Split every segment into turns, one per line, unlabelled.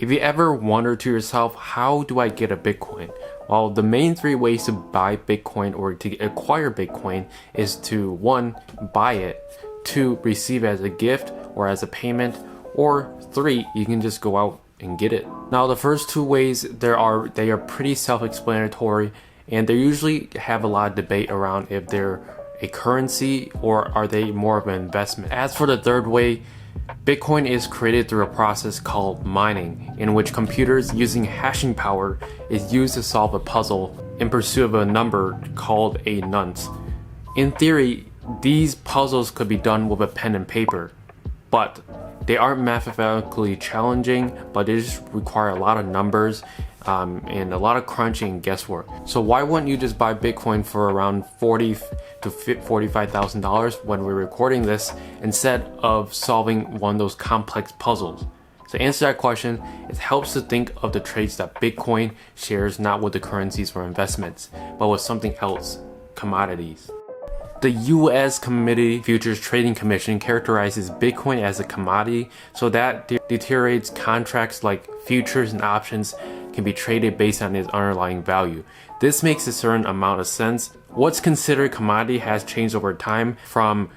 If you ever wonder to yourself, how do I get a Bitcoin? Well, the main three ways to buy Bitcoin or to acquire Bitcoin is to 1. Buy it, 2. Receive it as a gift or as a payment, or 3. You can just go out and get it. Now, the first two ways, they are pretty self-explanatory, and they usually have a lot of debate around if they're a currency or are they more of an investment. As for the third way, Bitcoin is created through a process called mining, in which computers using hashing power is used to solve a puzzle in pursuit of a number called a nonce. In theory, these puzzles could be done with a pen and paper, but they aren't mathematically challenging, but they just require a lot of numbers and a lot of crunching and guesswork. So why wouldn't you just buy Bitcoin for around $40,000 to $45,000 when we're recording this, instead of solving one of those complex puzzles? To answer that question, it helps to think of the traits that Bitcoin shares, not with the currencies for investments, but with something else, commodities. The U.S. Commodity Futures Trading Commission characterizes Bitcoin as a commodity, so that deteriorates contracts like futures and options can be traded based on its underlying value. This makes a certain amount of sense. What's considered commodity has changed over time from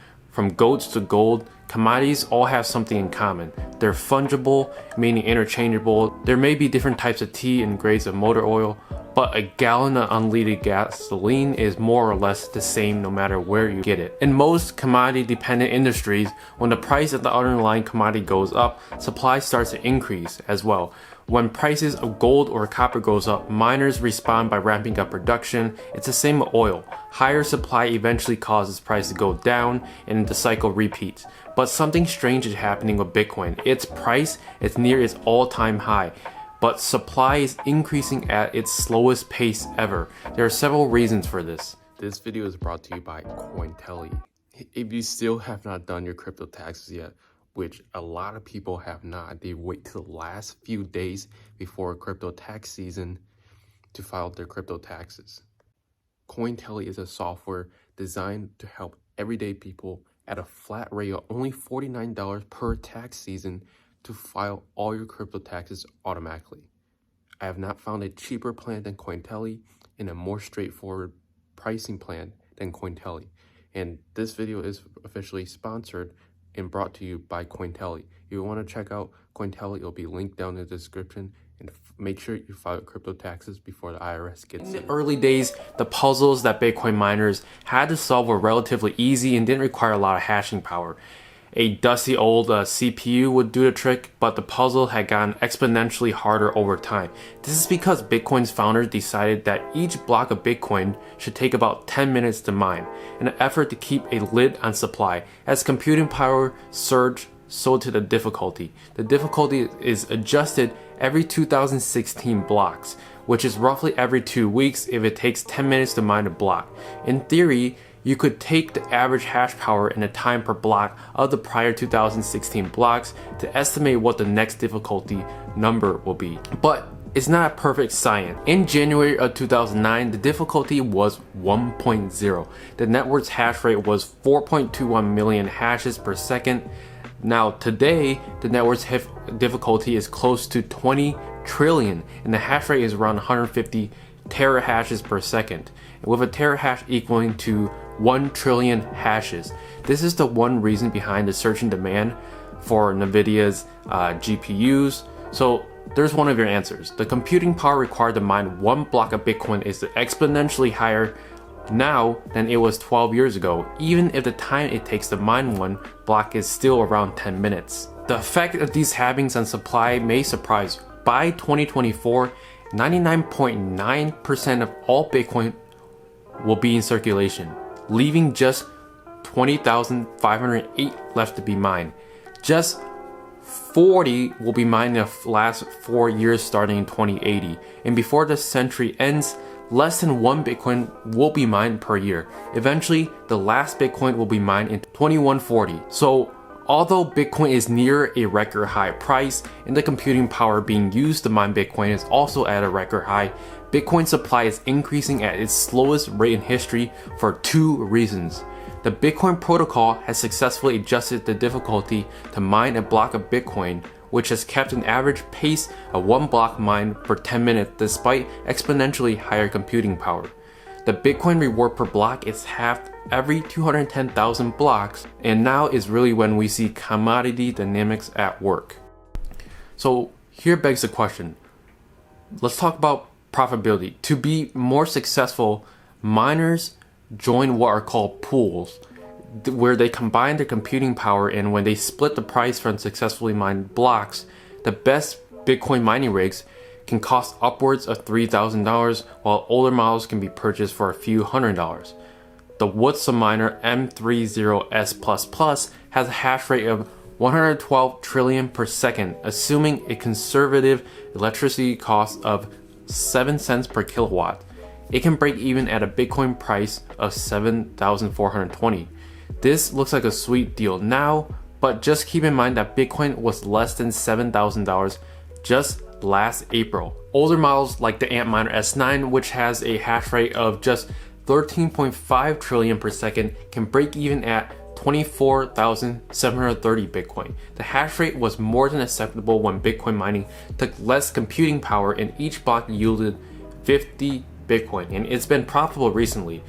goats to gold. Commodities all have something in common. They're fungible, meaning interchangeable. There may be different types of tea and grades of motor oil, but a gallon of unleaded gasoline is more or less the same no matter where you get it. In most commodity-dependent industries, when the price of the underlying commodity goes up, supply starts to increase as well. When prices of gold or copper goes up, miners respond by ramping up production. It's the same with oil. Higher supply eventually causes price to go down, and the cycle repeats. But something strange is happening with Bitcoin. Its price is near its all-time high, but supply is increasing at its slowest pace ever. There are several reasons for this. This video is brought to you by Cointelli. If you still have not done your crypto taxes yet, which a lot of people have not, they wait till the last few days before crypto tax season to file their crypto taxes. Cointelli is a software designed to help everyday people at a flat rate of only $49 per tax season to file all your crypto taxes automatically. I have not found a cheaper plan than Cointelli and a more straightforward pricing plan than Cointelli. And this video is officially sponsored and brought to you by Cointelli. If you want to check out Cointelli, it'll be linked down in the description, and make sure you file crypto taxes before the IRS gets it. In the early days, the puzzles that Bitcoin miners had to solve were relatively easy and didn't require a lot of hashing power. A dusty old CPU would do the trick, but the puzzle had gotten exponentially harder over time. This is because Bitcoin's founders decided that each block of Bitcoin should take about 10 minutes to mine, in an effort to keep a lid on supply. As computing power surged, so did the difficulty. The difficulty is adjusted every 2016 blocks, which is roughly every 2 weeks if it takes 10 minutes to mine a block. In theory, you could take the average hash power and the time per block of the prior 2016 blocks to estimate what the next difficulty number will be. But it's not a perfect science. In January of 2009, the difficulty was 1.0. The network's hash rate was 4.21 million hashes per second. Now today, the network's difficulty is close to 20 trillion, and the hash rate is around 150 terahashes per second, with a terahash equaling to 1 trillion hashes. This is the one reason behind the surging demand for NVIDIA's GPUs. So there's one of your answers. The computing power required to mine one block of Bitcoin is exponentially higher now than it was 12 years ago, even if the time it takes to mine one block is still around 10 minutes. The effect of these halvings on supply may surprise. By 2024, 99.9% of all Bitcoin will be in circulation, leaving just 20,508 left to be mined. Just 40 will be mined in the last 4 years starting in 2080. And before the century ends, less than 1 Bitcoin will be mined per year. Eventually, the last Bitcoin will be mined in 2140. So, although Bitcoin is near a record high price and the computing power being used to mine Bitcoin is also at a record high, Bitcoin supply is increasing at its slowest rate in history for 2 reasons. The Bitcoin protocol has successfully adjusted the difficulty to mine a block of Bitcoin which has kept an average pace of 1 block mined for 10 minutes despite exponentially higher computing power. The Bitcoin reward per block is halved every 210,000 blocks, and now is really when we see commodity dynamics at work. So here begs the question, let's talk about profitability. To be more successful, miners join what are called pools, where they combine their computing power, and when they split the price from successfully mined blocks, the best Bitcoin mining rigs can cost upwards of $3,000, while older models can be purchased for a few $100s. The Woodsum miner M30S++ has a hash rate of 112 trillion per second, assuming a conservative electricity cost of 7 cents per kilowatt. It can break even at a Bitcoin price of 7,420. This looks like a sweet deal now, but just keep in mind that Bitcoin was less than $7,000 just last April. Older models like the Antminer S9, which has a hash rate of just 13.5 trillion per second, can break even at 24,730 Bitcoin. The hash rate was more than acceptable when Bitcoin mining took less computing power and each block yielded 50 Bitcoin, and it's been profitable recently.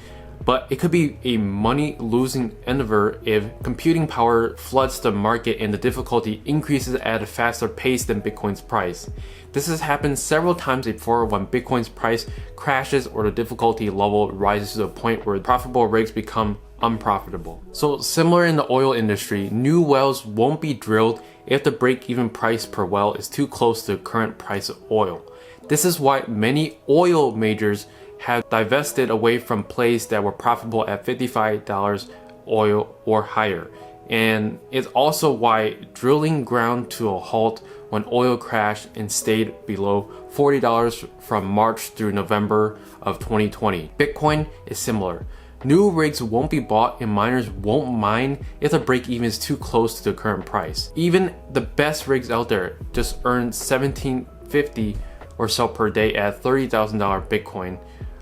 But it could be a money-losing endeavor if computing power floods the market and the difficulty increases at a faster pace than Bitcoin's price. This has happened several times before when Bitcoin's price crashes or the difficulty level rises to a point where profitable rigs become unprofitable. So similar in the oil industry, new wells won't be drilled if the break-even price per well is too close to the current price of oil. This is why many oil majors have divested away from plays that were profitable at $55 oil or higher. And it's also why drilling ground to a halt when oil crashed and stayed below $40 from March through November of 2020. Bitcoin is similar. New rigs won't be bought and miners won't mine if the break-even is too close to the current price. Even the best rigs out there just earn $1,750 or so per day at $30,000 Bitcoin,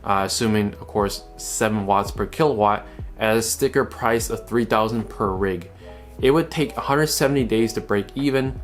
assuming of course 7 watts per kilowatt at a sticker price of $3,000 per rig. It would take 170 days to break even.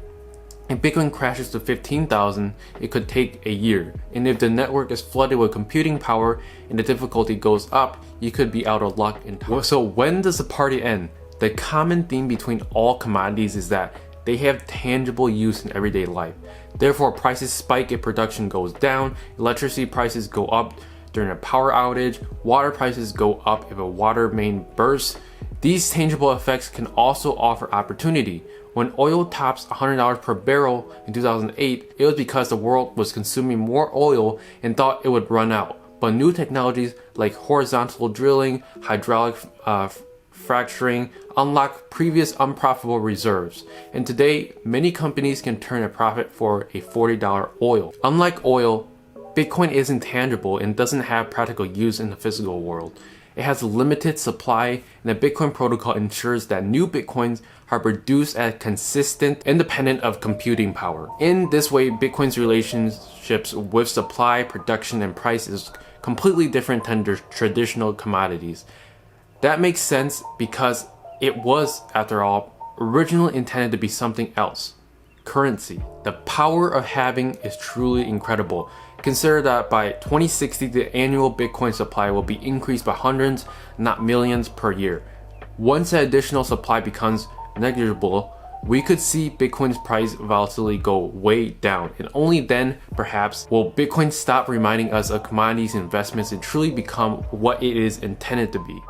If Bitcoin crashes to 15,000, it could take a year. And if the network is flooded with computing power and the difficulty goes up, you could be out of luck entirely. So when does the party end? The common theme between all commodities is that they have tangible use in everyday life. Therefore, prices spike if production goes down, electricity prices go up during a power outage, water prices go up if a water main bursts. These tangible effects can also offer opportunity. When oil tops $100 per barrel in 2008, it was because the world was consuming more oil and thought it would run out. But new technologies like horizontal drilling, hydraulic fracturing unlock previous unprofitable reserves. And today, many companies can turn a profit for a $40 oil. Unlike oil, Bitcoin isn't tangible and doesn't have practical use in the physical world. It has a limited supply, and the Bitcoin protocol ensures that new Bitcoins are produced at consistent, independent of computing power. In this way, Bitcoin's relationships with supply, production, and price is completely different than traditional commodities. That makes sense because it was, after all, originally intended to be something else: currency. The power of halving is truly incredible. Consider that by 2060, the annual Bitcoin supply will be increased by hundreds, not millions per year. Once the additional supply becomes negligible, we could see Bitcoin's price volatility go way down, and only then, perhaps, will Bitcoin stop reminding us of commodities investments and truly become what it is intended to be.